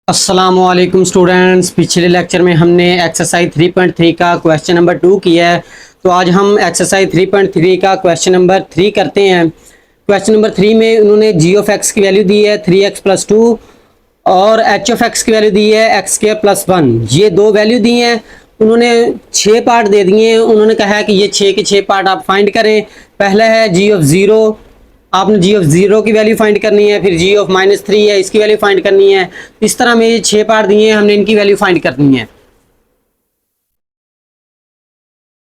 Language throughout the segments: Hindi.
अस्सलामुअलैकुम स्टूडेंट्स। पिछले लेक्चर में हमने एक्सरसाइज 3.3 का क्वेश्चन नंबर 2 किया है। तो आज हम एक्सरसाइज 3.3 का क्वेश्चन नंबर 3 करते हैं। क्वेश्चन नंबर 3 में उन्होंने जी ऑफ एक्स की वैल्यू दी है 3x प्लस 2 और एच ऑफ एक्स की वैल्यू दी है एक्स स्क्वायर प्लस 1। ये दो वैल्यू दी हैं। उन्होंने 6 पार्ट दे दिए हैं। उन्होंने कहा है कि ये 6 के 6 पार्ट आप फाइंड करें। पहला है जी ऑफ ज़ीरो, आपने जी ऑफ ज़ीरो की वैल्यू फाइंड करनी है। फिर जी ऑफ -3 है, इसकी वैल्यू फाइंड करनी है। इस तरह में ये 6 पार्ट दिए हैं, हमने इनकी वैल्यू फाइंड करनी है।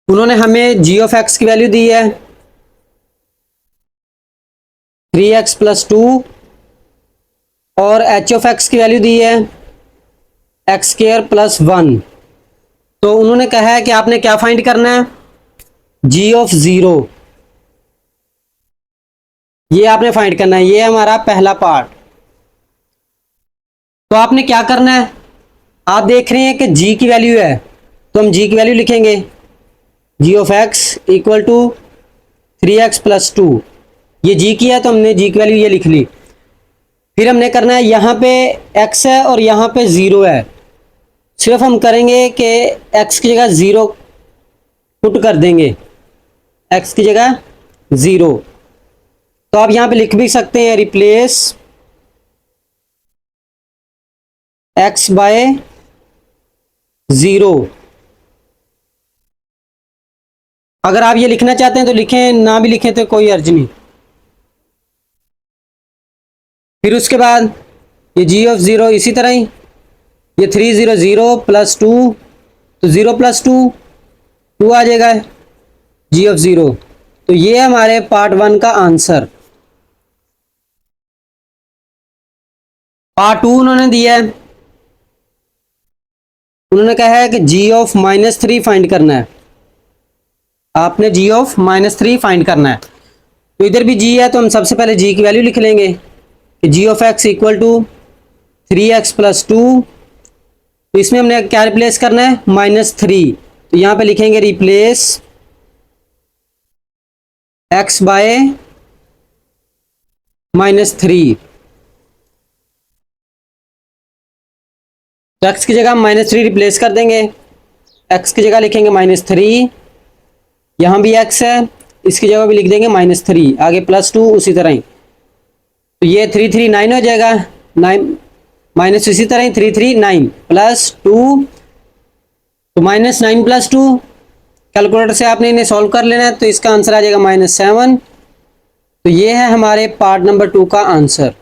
उन्होंने हमें जी ऑफ एक्स की वैल्यू दी है 3x प्लस 2 और एच ऑफ एक्स की वैल्यू दी है एक्स स्क्वायर प्लस 1। तो उन्होंने कहा है कि आपने क्या फाइंड करना है, जी ऑफ ज़ीरो, ये आपने फाइंड करना है। ये हमारा पहला पार्ट। तो आपने क्या करना है, आप देख रहे हैं कि g की वैल्यू है, तो हम g की वैल्यू लिखेंगे g of x equal to 3x plus 2। ये g की है तो हमने g की वैल्यू ये लिख ली। फिर हमने करना है, यहाँ पे x है और यहाँ पे 0 है। सिर्फ हम करेंगे कि x की जगह 0 पुट कर देंगे, x की जगह 0। तो आप यहाँ पे लिख भी सकते हैं रिप्लेस x बाय 0। अगर आप ये लिखना चाहते हैं तो लिखें, ना भी लिखें तो कोई अर्ज नहीं। फिर उसके बाद ये जी ऑफ ज़ीरो इसी तरह ही, ये 3 0 0 प्लस 2, तो 0 प्लस 2 2 आ जाएगा जी ऑफ ज़ीरो। तो ये हमारे पार्ट 1 का आंसर। पार्ट 2 उन्होंने दिया है, उन्होंने कहा है कि जी ऑफ -3 फाइंड करना है। आपने जी ऑफ -3 फाइंड करना है। तो इधर भी जी है तो हम सबसे पहले जी की वैल्यू लिख लेंगे कि g of x equal to 3x plus 2। तो इसमें हमने क्या रिप्लेस करना है, -3। तो यहाँ पे लिखेंगे रिप्लेस x बाय -3। तो x की जगह हम -3 रिप्लेस कर देंगे। x की जगह लिखेंगे -3, यहाँ भी x है, इसकी जगह भी लिख देंगे -3, आगे प्लस 2 उसी तरह ही। तो ये 3 3 9 हो जाएगा, 9 माइनस इसी तरह ही 3 3 9 प्लस 2। तो -9 प्लस 2 कैलकुलेटर से आपने इन्हें सॉल्व कर लेना है, तो इसका आंसर आ जाएगा -7। तो ये है हमारे पार्ट नंबर 2 का आंसर।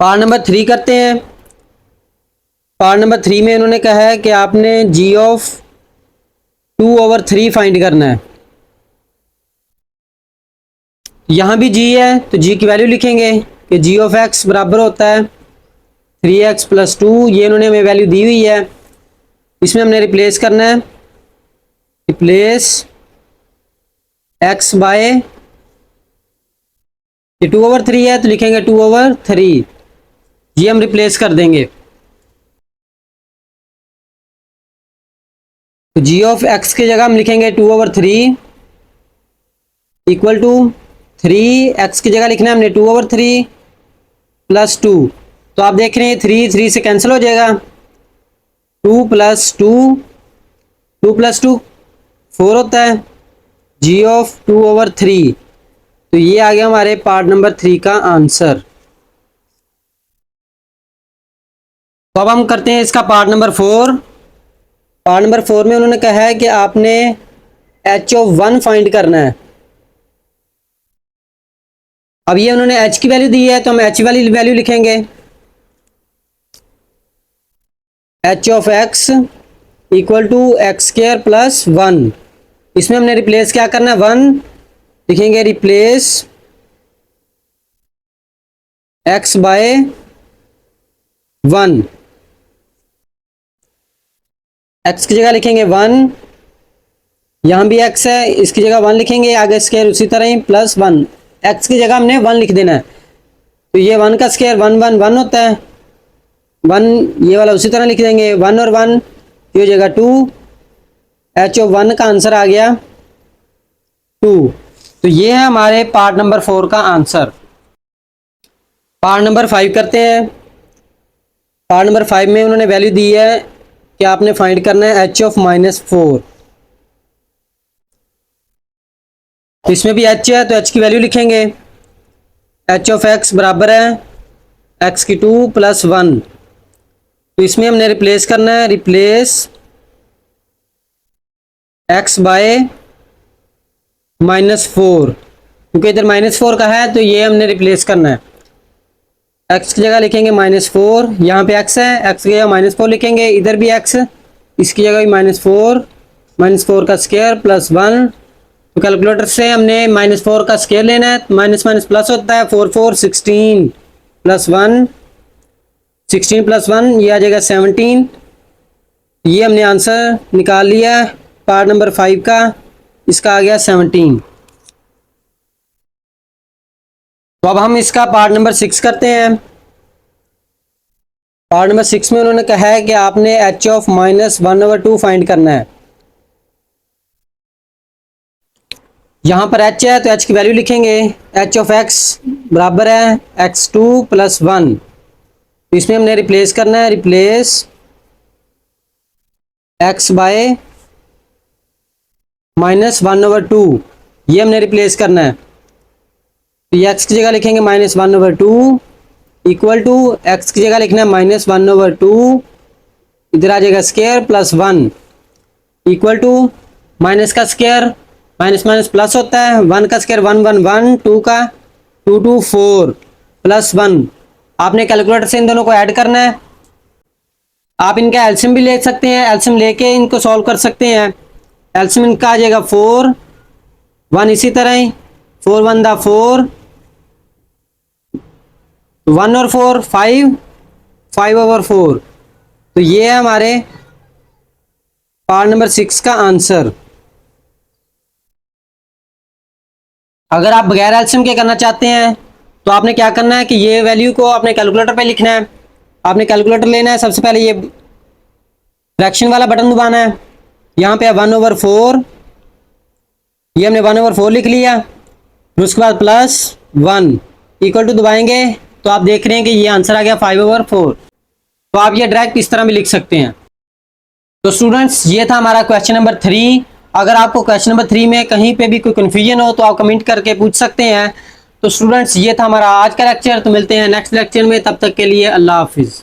पार्ट नंबर 3 करते हैं। पार्ट नंबर 3 में उन्होंने कहा है कि आपने जी ऑफ 2/3 फाइंड करना है। यहाँ भी जी है तो जी की वैल्यू लिखेंगे कि जी ऑफ एक्स बराबर होता है 3x प्लस 2। ये उन्होंने हमें वैल्यू दी हुई है, इसमें हमने रिप्लेस करना है, रिप्लेस x बाय, ये 2/3 है तो लिखेंगे 2/3। ये हम रिप्लेस कर देंगे। तो जी ऑफ एक्स की जगह हम लिखेंगे 2/3 इक्वल टू 3x की जगह लिखना है हमने 2/3 प्लस 2। तो आप देख रहे हैं 3 3 से कैंसिल हो जाएगा, 2 प्लस 2 2 प्लस 2 4 होता है, जी ऑफ 2/3। तो ये आ गया हमारे पार्ट नंबर 3 का आंसर। तो अब हम करते हैं इसका पार्ट नंबर 4। पार्ट नंबर 4 में उन्होंने कहा है कि आपने एच ऑफ 1 फाइंड करना है। अब ये उन्होंने h की वैल्यू दी है तो हम h वाली वैल्यू लिखेंगे, h of x equal to x square plus 1। इसमें हमने रिप्लेस क्या करना है, 1 लिखेंगे, रिप्लेस x बाय 1। x की जगह लिखेंगे 1, यहाँ भी x है, इसकी जगह 1 लिखेंगे, आगे स्क्वायर उसी तरह ही प्लस 1। x की जगह हमने 1 लिख देना है। तो ये 1 का स्क्वायर 1 1 1 होता है, 1 ये वाला उसी तरह लिख देंगे, 1 और 1 ये हो जाएगा 2। h ऑफ 1 का आंसर आ गया 2। तो ये है हमारे पार्ट नंबर 4 का आंसर। पार्ट नंबर 5 करते हैं। पार्ट नंबर 5 में उन्होंने वैल्यू दी है कि आपने फाइंड करना है h ऑफ -4। तो इसमें भी h है तो h की वैल्यू लिखेंगे। h ऑफ x बराबर है x की 2 + 1। तो इसमें हमने रिप्लेस करना है, रिप्लेस x बाय -4, क्योंकि इधर -4 का है तो ये हमने रिप्लेस करना है। x की जगह लिखेंगे -4, यहाँ पे x है, x की जगह -4 लिखेंगे, इधर भी x, इसकी जगह भी -4 का स्क्वायर + 1। तो कैलकुलेटर से हमने -4 का स्क्वायर लेना है, माइनस माइनस प्लस होता है, 4 4 16 + 1, 16 + 1 ये आ जाएगा 17। ये हमने आंसर निकाल लिया है पार्ट नंबर 5 का, इसका आ गया 17। तो अब हम इसका पार्ट नंबर 6 करते हैं। पार्ट नंबर 6 में उन्होंने कहा है कि आपने h ऑफ -1/2 फाइंड करना है। यहाँ पर h है तो h की वैल्यू लिखेंगे, h ऑफ x बराबर है x2 + 1। तो इसमें हमने रिप्लेस करना है, रिप्लेस x बाय -1/2, ये हमने रिप्लेस करना है। तो ये x की जगह लिखेंगे -1/2 इक्वल टू x की जगह लिखना है -1/2, इधर आ जाएगा स्क्वायर + 1 इक्वल टू माइनस का स्क्वायर, माइनस माइनस प्लस होता है, 1 का स्क्वायर 1 1 1, 2 का 2 2 4 + 1। आपने कैलकुलेटर से इन दोनों को ऐड करना है। आप इनका एलसीएम भी ले सकते हैं, एलसीएम लेके इनको सॉल्व कर सकते हैं। एलसीएम इनका आ जाएगा 4 1, इसी तरह ही 4 1 दा 4, 1 और 4 5, 5/4। तो ये है हमारे पार्ट नंबर 6 का आंसर। अगर आप बगैर एलसीएम के करना चाहते हैं तो आपने क्या करना है कि ये वैल्यू को अपने कैलकुलेटर पे लिखना है। आपने कैलकुलेटर लेना है, सबसे पहले ये फ्रैक्शन वाला बटन दबाना है, यहाँ पे 1/4, ये हमने 1/4 लिख लिया, फिर उसके बाद +1 इक्वल टू दबाएंगे तो आप देख रहे हैं कि ये आंसर आ गया 5/4। तो आप ये डायरेक्ट इस तरह भी लिख सकते हैं। तो स्टूडेंट्स ये था हमारा क्वेश्चन नंबर 3। अगर आपको क्वेश्चन नंबर 3 में कहीं पे भी कोई कन्फ्यूजन हो तो आप कमेंट करके पूछ सकते हैं। तो स्टूडेंट्स ये था हमारा आज का लेक्चर। तो मिलते हैं नेक्स्ट लेक्चर में, तब तक के लिए अल्लाह हाफिज़।